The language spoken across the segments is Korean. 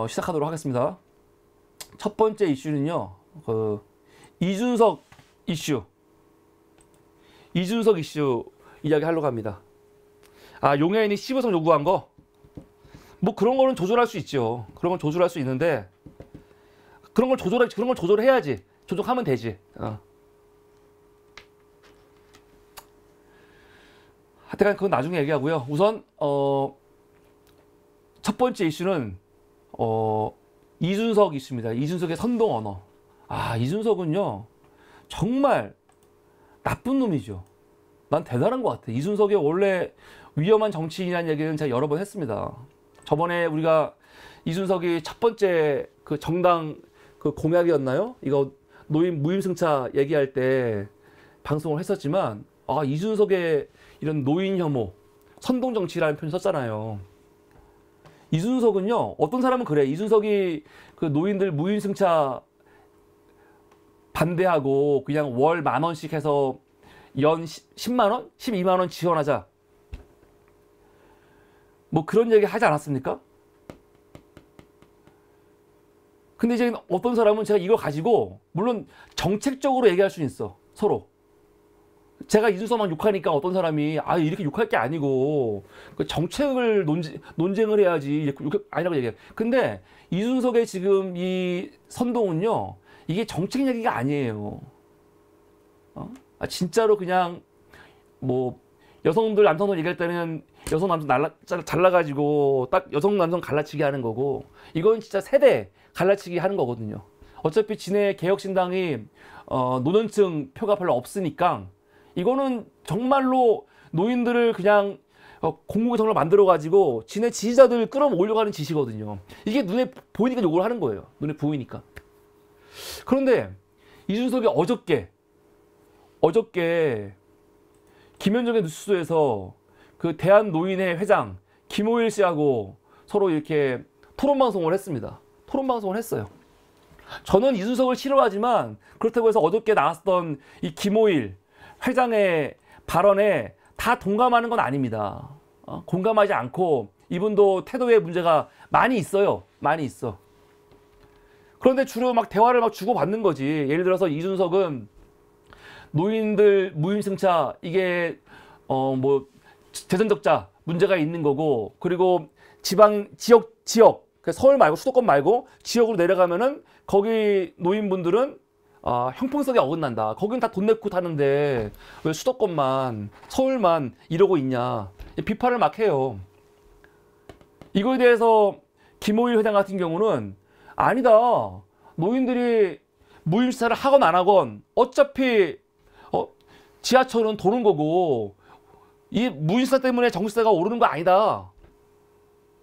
시작하도록 하겠습니다. 첫 번째 이슈는요, 이준석 이슈. 이준석 이슈 이야기하려고 합니다. 용해인이 15석 요구한 거? 뭐 그런 거는 조절할 수 있죠. 그런 건 조절할 수 있는데, 그런 걸 조절해야지. 조정하면 되지. 하여튼 그건 나중에 얘기하고요. 우선, 첫 번째 이슈는, 이준석 이슈입니다. 이준석의 선동 언어. 이준석은요, 정말 나쁜 놈이죠. 난 대단한 것 같아. 이준석이 원래 위험한 정치인이라는 얘기는 제가 여러 번 했습니다. 저번에 우리가 이준석이 첫 번째 그 정당 그 공약이었나요? 이거 노인 무임승차 얘기할 때 방송을 했었지만, 이준석의 이런 노인 혐오, 선동 정치라는 표현 썼잖아요. 이준석은요, 어떤 사람은 그래. 이준석이 그 노인들 무임승차 반대하고 그냥 월 10,000원씩 해서 연 10만원? 12만원 지원하자. 뭐 그런 얘기 하지 않았습니까? 근데 이제 어떤 사람은 제가 이걸 가지고, 물론 정책적으로 얘기할 수는 있어. 서로. 제가 이준석만 욕하니까 어떤 사람이 이렇게 욕할 게 아니고 그 정책을 논쟁을 해야지 아니라고 얘기해요. 근데 이준석의 지금 이 선동은요, 이게 정책 얘기가 아니에요. 진짜로 그냥 뭐 여성들 남성들 얘기할 때는 여성 남성 잘라가지고 딱 여성 남성 갈라치기 하는 거고, 이건 진짜 세대 갈라치기 하는 거거든요. 어차피 진해 개혁신당이 노년층 표가 별로 없으니까 이거는 정말로 노인들을 그냥 공무원 정을 만들어가지고 지네 지지자들 끌어모으려고 하는 짓이거든요. 이게 눈에 보이니까 욕을 하는 거예요. 눈에 보이니까. 그런데 이준석이 어저께 김현정의 뉴스에서 그 대한노인회 회장 김호일 씨하고 서로 이렇게 토론방송을 했습니다. 토론방송을 했어요. 저는 이준석을 싫어하지만 그렇다고 해서 어저께 나왔던 이 김호일 회장의 발언에 다 동감하는 건 아닙니다. 공감하지 않고 이분도 태도에 문제가 많이 있어요. 많이 있어. 그런데 주로 막 대화를 막 주고받는 거지. 예를 들어서 이준석은 노인들 무임승차 이게 뭐 재정적자 문제가 있는 거고, 그리고 지역 서울 말고 수도권 말고 지역으로 내려가면은 거기 노인분들은 형평성에 어긋난다. 거긴 다 돈 내고 타는데 왜 수도권만 서울만 이러고 있냐, 비판을 막 해요. 이거에 대해서 김호일 회장 같은 경우는 아니다. 노인들이 무임승차를 하건 안 하건 어차피 지하철은 도는 거고 이 무임승차 때문에 전기세가 오르는 거 아니다.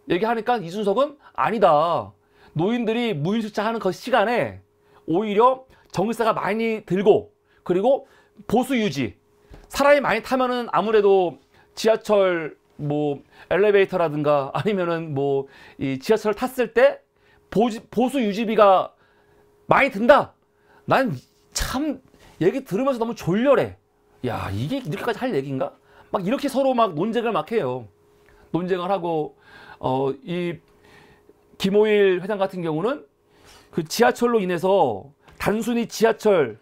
얘기하니까 이준석은 아니다. 노인들이 무임승차 하는 그 시간에 오히려 전기세가 많이 들고, 그리고 보수 유지. 사람이 많이 타면은 아무래도 지하철 뭐 엘리베이터라든가 아니면은 뭐 이 지하철 탔을 때 보수 유지비가 많이 든다. 난 참 얘기 들으면서 너무 졸렬해. 야, 이게 이렇게까지 할 얘기인가? 막 이렇게 서로 막 논쟁을 막 해요. 논쟁을 하고 이 김호일 회장 같은 경우는 그 지하철로 인해서 단순히 지하철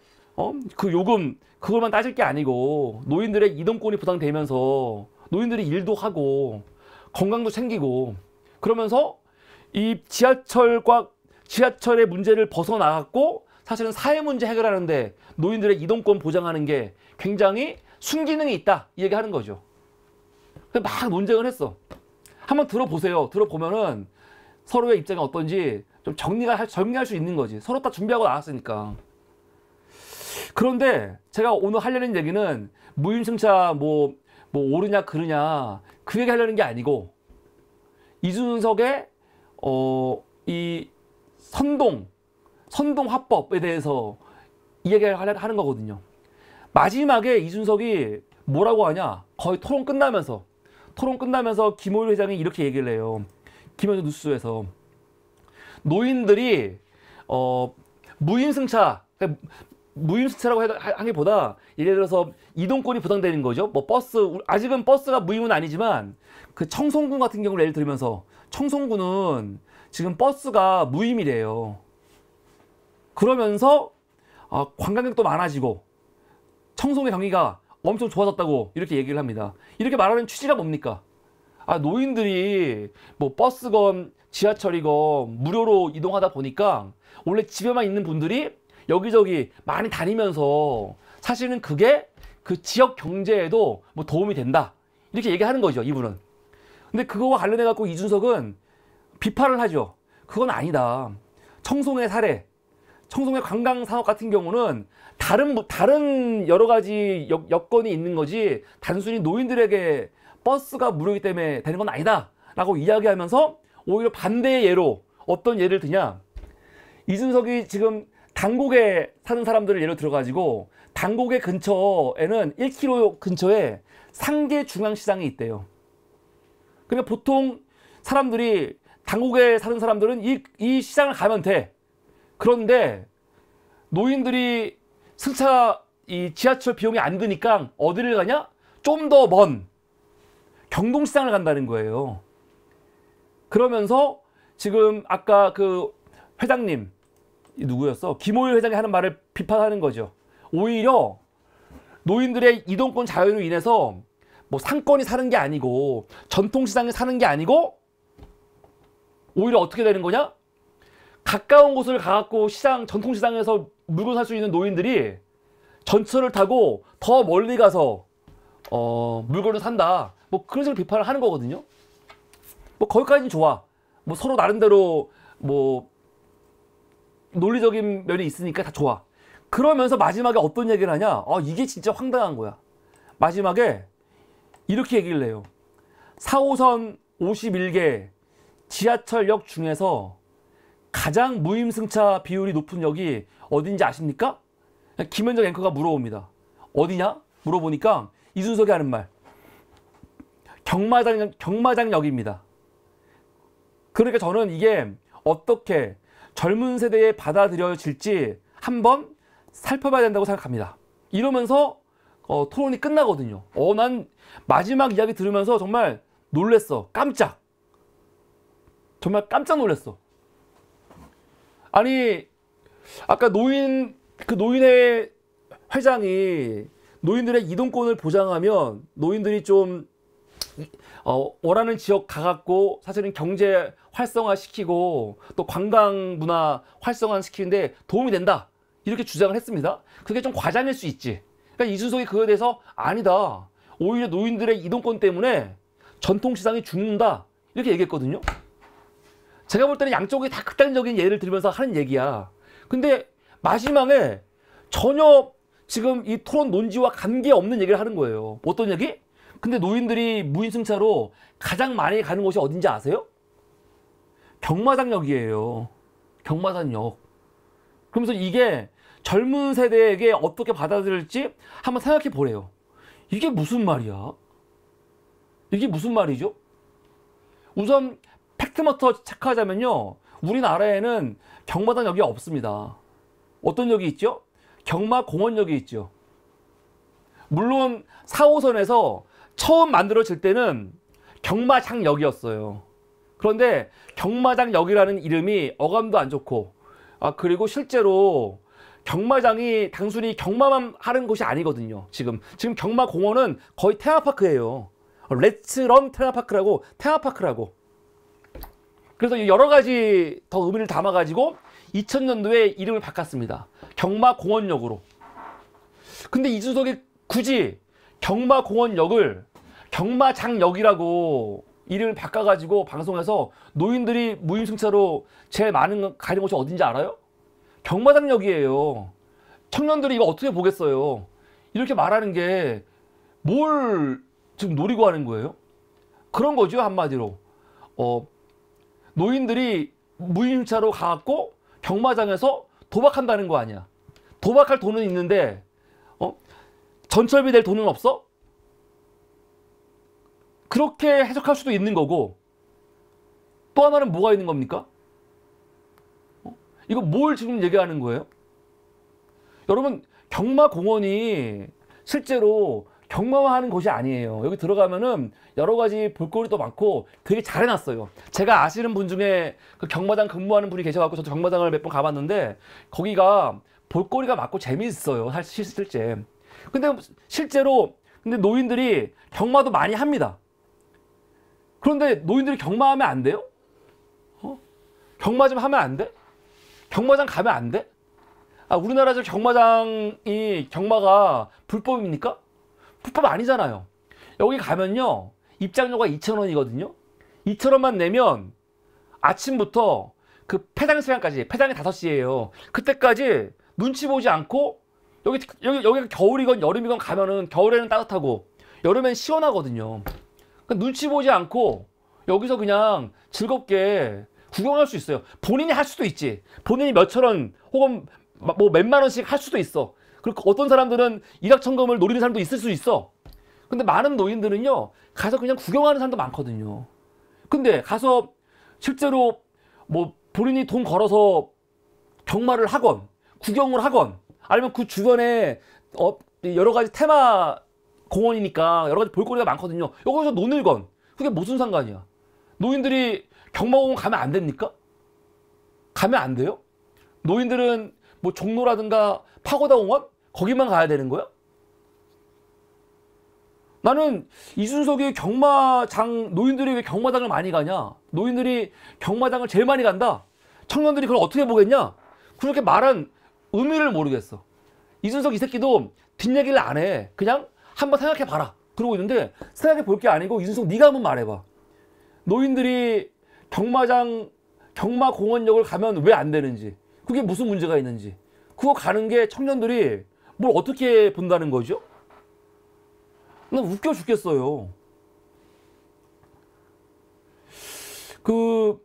그 요금 그걸만 따질 게 아니고 노인들의 이동권이 보장되면서 노인들이 일도 하고 건강도 챙기고 그러면서 이 지하철의 문제를 벗어나갔고, 사실은 사회 문제 해결하는데 노인들의 이동권 보장하는 게 굉장히 순기능이 있다, 이 얘기하는 거죠. 막 논쟁을 했어. 한번 들어보세요. 들어보면은 서로의 입장이 어떤지 좀 정리할 수 있는 거지. 서로 다 준비하고 나왔으니까. 그런데 제가 오늘 하려는 얘기는 무임승차 뭐 오르냐 그르냐 그 얘기 하려는 게 아니고, 이준석의 이 선동 화법에 대해서 이 얘기를 하는 거거든요. 마지막에 이준석이 뭐라고 하냐, 거의 토론 끝나면서 김호일 회장이 이렇게 얘기를 해요. 김현정 뉴스에서 노인들이 무임승차라고 하기보다 예를 들어서 이동권이 부담되는 거죠. 뭐 아직은 버스가 무임은 아니지만 그 청송군 같은 경우를 예를 들면서, 청송군은 지금 버스가 무임이래요. 그러면서 관광객도 많아지고 청송의 경기가 엄청 좋아졌다고 이렇게 얘기를 합니다. 이렇게 말하는 취지가 뭡니까? 노인들이 뭐 버스건 지하철이건 무료로 이동하다 보니까 원래 집에만 있는 분들이 여기저기 많이 다니면서 사실은 그게 그 지역 경제에도 뭐 도움이 된다. 이렇게 얘기하는 거죠, 이분은. 근데 그거와 관련해 갖고 이준석은 비판을 하죠. 그건 아니다. 청송의 사례, 청송의 관광 산업 같은 경우는 다른 여러 가지 여건이 있는 거지 단순히 노인들에게 버스가 무료이기 때문에 되는 건 아니다 라고 이야기하면서 오히려 반대의 예로 어떤 예를 드냐, 이준석이 지금 당곡에 사는 사람들을 예로 들어가지고 당곡의 근처에는 1km 근처에 상계중앙시장이 있대요. 그러니까 보통 사람들이 당곡에 사는 사람들은 이 시장을 가면 돼. 그런데 노인들이 승차 이 지하철 비용이 안 드니까 어디를 가냐? 좀 더 먼 경동시장을 간다는 거예요. 그러면서 지금 아까 그 회장님 누구였어? 김호일 회장이 하는 말을 비판하는 거죠. 오히려 노인들의 이동권 자유로 인해서 뭐 상권이 사는 게 아니고 전통시장이 사는 게 아니고 오히려 어떻게 되는 거냐? 가까운 곳을 가갖고 전통시장에서 물건 살 수 있는 노인들이 전철을 타고 더 멀리 가서 물건을 산다. 뭐 그런 식으로 비판을 하는 거거든요. 뭐 거기까지는 좋아. 뭐 서로 나름대로 뭐 논리적인 면이 있으니까 다 좋아. 그러면서 마지막에 어떤 얘기를 하냐? 이게 진짜 황당한 거야. 마지막에 이렇게 얘기를 해요. 4호선 51개 지하철역 중에서 가장 무임승차 비율이 높은 역이 어딘지 아십니까? 김현정 앵커가 물어봅니다. 어디냐? 물어보니까 이준석이 하는 말. 경마장역입니다. 그러니까 저는 이게 어떻게 젊은 세대에 받아들여질지 한번 살펴봐야 된다고 생각합니다. 이러면서 토론이 끝나거든요. 난 마지막 이야기 들으면서 정말 놀랬어. 정말 깜짝 놀랐어. 아니 아까 노인회 회장이 노인들의 이동권을 보장하면 노인들이 좀 원하는 지역 가갖고 사실은 경제 활성화시키고 또 관광 문화 활성화시키는데 도움이 된다 이렇게 주장을 했습니다. 그게 좀 과장일 수 있지. 그러니까 이준석이 그거에 대해서 아니다. 오히려 노인들의 이동권 때문에 전통시장이 죽는다 이렇게 얘기했거든요. 제가 볼 때는 양쪽이 다 극단적인 예를 들면서 하는 얘기야. 근데 마지막에 전혀 지금 이 토론 논지와 관계없는 얘기를 하는 거예요. 어떤 얘기? 근데 노인들이 무임승차로 가장 많이 가는 곳이 어딘지 아세요? 경마장역이에요. 경마장역. 그러면서 이게 젊은 세대에게 어떻게 받아들일지 한번 생각해 보래요. 이게 무슨 말이야? 이게 무슨 말이죠? 우선 팩트부터 체크하자면요. 우리나라에는 경마장역이 없습니다. 어떤 역이 있죠? 경마공원역이 있죠. 물론 4호선에서 처음 만들어질 때는 경마장역이었어요. 그런데 경마장역이라는 이름이 어감도 안 좋고 그리고 실제로 경마장이 단순히 경마만 하는 곳이 아니거든요. 지금 경마공원은 거의 테마파크예요. 렛츠런 테마파크라고. 그래서 여러 가지 더 의미를 담아가지고 2000년도에 이름을 바꿨습니다. 경마공원역으로. 근데 이준석이 굳이 경마공원역을 경마장역이라고 이름을 바꿔가지고 방송에서 노인들이 무임승차로 제일 많은 가는 곳이 어딘지 알아요? 경마장역이에요. 청년들이 이거 어떻게 보겠어요? 이렇게 말하는 게 뭘 지금 노리고 하는 거예요? 그런 거죠, 한마디로. 노인들이 무임승차로 가갖고 경마장에서 도박한다는 거 아니야. 도박할 돈은 있는데 전철비 낼 돈은 없어? 그렇게 해석할 수도 있는 거고, 또 하나는 뭐가 있는 겁니까? 이거 뭘 지금 얘기하는 거예요? 여러분, 경마공원이 실제로 경마하는 곳이 아니에요. 여기 들어가면은 여러 가지 볼거리도 많고 되게 잘 해놨어요. 제가 아시는 분 중에 그 경마장 근무하는 분이 계셔갖고 저도 경마장을 몇 번 가봤는데 거기가 볼거리가 많고 재미있어요. 사실 실제. 근데 실제로 근데 노인들이 경마도 많이 합니다. 그런데 노인들이 경마하면 안 돼요? 경마 좀 하면 안 돼? 경마장 가면 안 돼? 아, 우리나라에서 경마가 불법입니까? 불법 아니잖아요. 여기 가면요, 입장료가 2,000원이거든요. 2,000원만 내면 아침부터 그 폐장 시간까지, 폐장이 5시예요. 그때까지 눈치 보지 않고 여기가 겨울이건 여름이건 가면은 겨울에는 따뜻하고 여름엔 시원하거든요. 그러니까 눈치 보지 않고 여기서 그냥 즐겁게 구경할 수 있어요. 본인이 할 수도 있지. 본인이 몇천 원 혹은 뭐 몇만 원씩 할 수도 있어. 그리고 어떤 사람들은 일확천금을 노리는 사람도 있을 수 있어. 근데 많은 노인들은요, 가서 그냥 구경하는 사람도 많거든요. 근데 가서 실제로 뭐 본인이 돈 걸어서 경마를 하건 구경을 하건 아니면 그 주변에 여러 가지 테마 공원이니까 여러 가지 볼거리가 많거든요. 여기서 논을건 그게 무슨 상관이야? 노인들이 경마공원 가면 안 됩니까? 가면 안 돼요? 노인들은 뭐 종로라든가 파고다 공원 거기만 가야 되는 거야? 나는 이준석이 경마장, 노인들이 왜 경마장을 많이 가냐? 노인들이 경마장을 제일 많이 간다? 청년들이 그걸 어떻게 보겠냐? 그렇게 말한 의미를 모르겠어. 이준석 이 새끼도 뒷얘기를 안 해. 그냥 한번 생각해봐라. 그러고 있는데 생각해 볼 게 아니고 이준석 네가 한번 말해봐. 노인들이 경마장, 경마공원역을 가면 왜 안 되는지, 그게 무슨 문제가 있는지, 그거 가는 게 청년들이 뭘 어떻게 본다는 거죠? 난 웃겨 죽겠어요. 그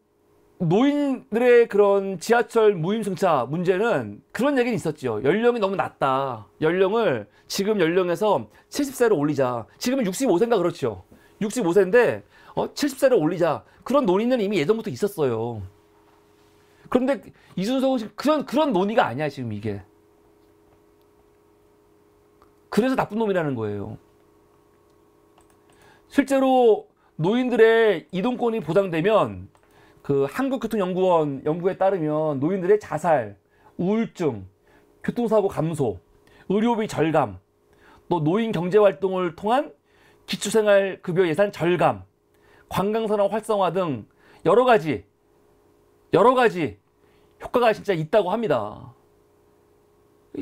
노인들의 그런 지하철 무임승차 문제는 그런 얘기는 있었죠. 연령이 너무 낮다. 연령을 지금 연령에서 70세로 올리자. 지금은 65세인가 그렇죠. 65세인데 70세를 올리자. 그런 논의는 이미 예전부터 있었어요. 그런데 이준석은 그런 논의가 아니야 지금 이게. 그래서 나쁜 놈이라는 거예요. 실제로 노인들의 이동권이 보장되면 그 한국교통연구원 연구에 따르면 노인들의 자살, 우울증, 교통사고 감소, 의료비 절감, 또 노인 경제활동을 통한 기초생활급여 예산 절감, 관광산업 활성화 등 여러 가지 효과가 진짜 있다고 합니다.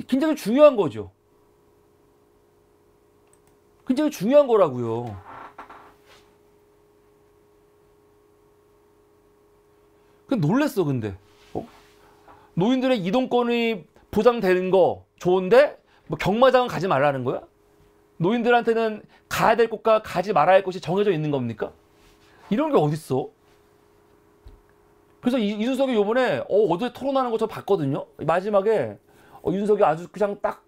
굉장히 중요한 거죠. 굉장히 중요한 거라고요. 놀랬어 근데. 노인들의 이동권이 보장되는 거 좋은데 뭐 경마장은 가지 말라는 거야? 노인들한테는 가야 될 곳과 가지 말아야 할 곳이 정해져 있는 겁니까? 이런 게 어딨어? 그래서 이준석이 요번에 어제 토론하는 거 저 봤거든요. 마지막에 이준석이 아주 그냥 딱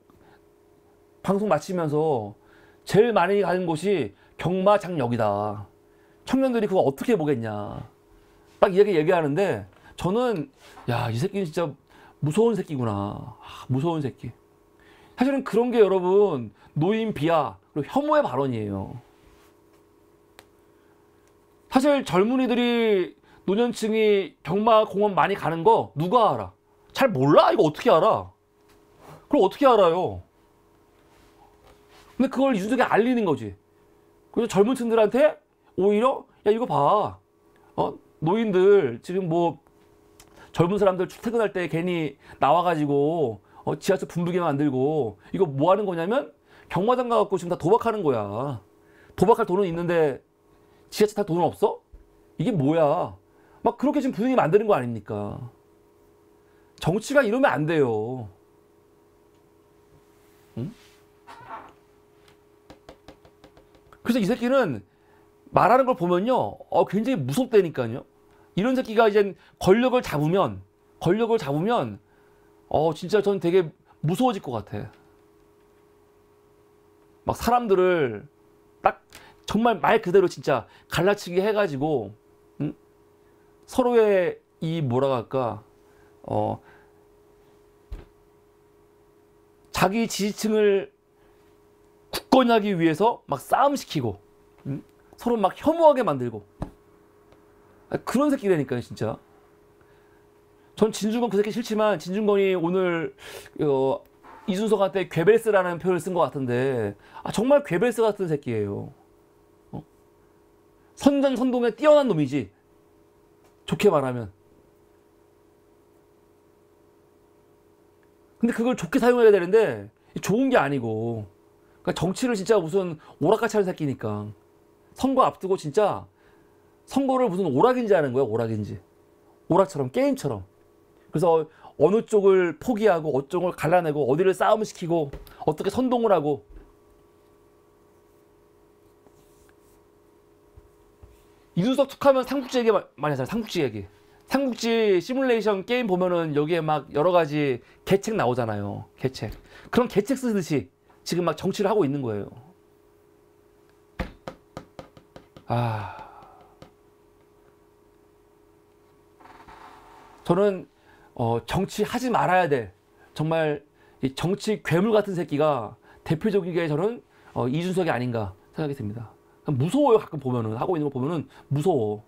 방송 마치면서 제일 많이 가는 곳이 경마장역이다. 청년들이 그거 어떻게 보겠냐. 딱 이렇게 얘기하는데 저는 야, 이 새끼는 진짜 무서운 새끼구나. 무서운 새끼. 사실은 그런 게 여러분 노인 비하 그리고 혐오의 발언이에요. 사실 젊은이들이 노년층이 경마공원 많이 가는 거 누가 알아? 잘 몰라? 이거 어떻게 알아? 그걸 어떻게 알아요? 근데 그걸 이준석이 알리는 거지. 그래서 젊은 층들한테 오히려 야 이거 봐. 노인들 지금 뭐 젊은 사람들 출퇴근할 때 괜히 나와가지고 지하철 붐비게 만들고 이거 뭐 하는 거냐면 경마장 가갖고 지금 다 도박하는 거야. 도박할 돈은 있는데 지하철 탈 돈은 없어? 이게 뭐야? 막 그렇게 지금 분위기 만드는 거 아닙니까? 정치가 이러면 안 돼요. 응? 그래서 이 새끼는 말하는 걸 보면요, 굉장히 무섭다니까요. 이런 새끼가 이제 권력을 잡으면, 진짜 전 되게 무서워질 것 같아. 막 사람들을 딱 정말 말 그대로 진짜 갈라치기 해가지고, 응? 서로의 이 뭐라 할까, 자기 지지층을 굳건히 하기 위해서 막 싸움시키고, 서로 막 혐오하게 만들고. 그런 새끼라니까요, 진짜. 전 진중권 그 새끼 싫지만, 진중권이 오늘 이준석한테 괴벨스라는 표현을 쓴 것 같은데, 정말 괴벨스 같은 새끼예요. 선전선동에 뛰어난 놈이지, 좋게 말하면. 근데 그걸 좋게 사용해야 되는데 좋은 게 아니고, 그러니까 정치를 진짜 무슨 오락같이 하는 새끼니까. 선거 앞두고 진짜 선거를 무슨 오락인지 하는 거야, 오락인지. 오락처럼, 게임처럼. 그래서 어느 쪽을 포기하고 어느 쪽을 갈라내고 어디를 싸움시키고 어떻게 선동을 하고. 이준석 툭하면 삼국지 얘기 많이 하잖아요. 삼국지 얘기. 삼국지 시뮬레이션 게임 보면은 여기에 막 여러 가지 계책 나오잖아요. 계책. 그런 계책 쓰듯이 지금 막 정치를 하고 있는 거예요. 저는 정치하지 말아야 될, 정말 이 정치 괴물 같은 새끼가 대표적인 게 저는 이준석이 아닌가 생각이 듭니다. 무서워요. 가끔 보면은, 하고 있는 거 보면은 무서워.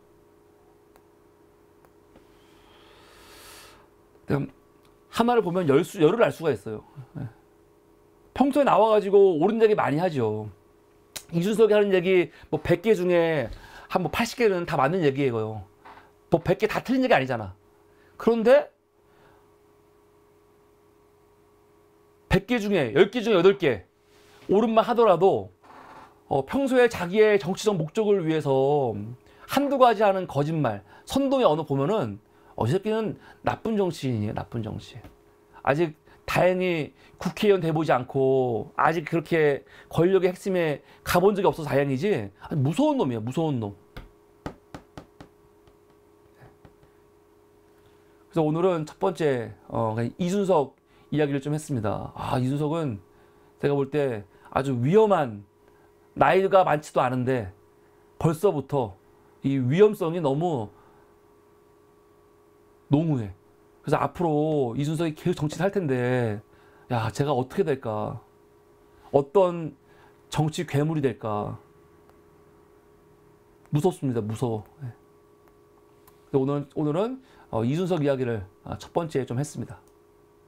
하나를 보면 열을 알 수가 있어요. 평소에 나와가지고 옳은 얘기 많이 하죠. 이준석이 하는 얘기 뭐 100개 중에 한 뭐 80개는 다 맞는 얘기예요. 뭐 100개 다 틀린 얘기 아니잖아. 그런데 100개 중에 10개 중에 8개 옳은 말 하더라도 평소에 자기의 정치적 목적을 위해서 한두 가지 하는 거짓말, 선동의 언어 보면은 이 새끼는 나쁜 정치인이에요. 나쁜 정치인. 아직 다행히 국회의원 돼보지 않고 아직 그렇게 권력의 핵심에 가본 적이 없어서 다행이지, 무서운 놈이야. 무서운 놈. 그래서 오늘은 첫 번째 이준석 이야기를 좀 했습니다. 이준석은 제가 볼 때 아주 위험한, 나이가 많지도 않은데 벌써부터 이 위험성이 너무 농후해. 그래서 앞으로 이준석이 계속 정치를 할 텐데, 야, 제가 어떻게 될까? 어떤 정치 괴물이 될까? 무섭습니다. 무서워. 오늘은 이준석 이야기를 첫 번째 좀 했습니다.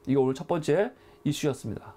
이거 오늘 첫 번째 이슈였습니다.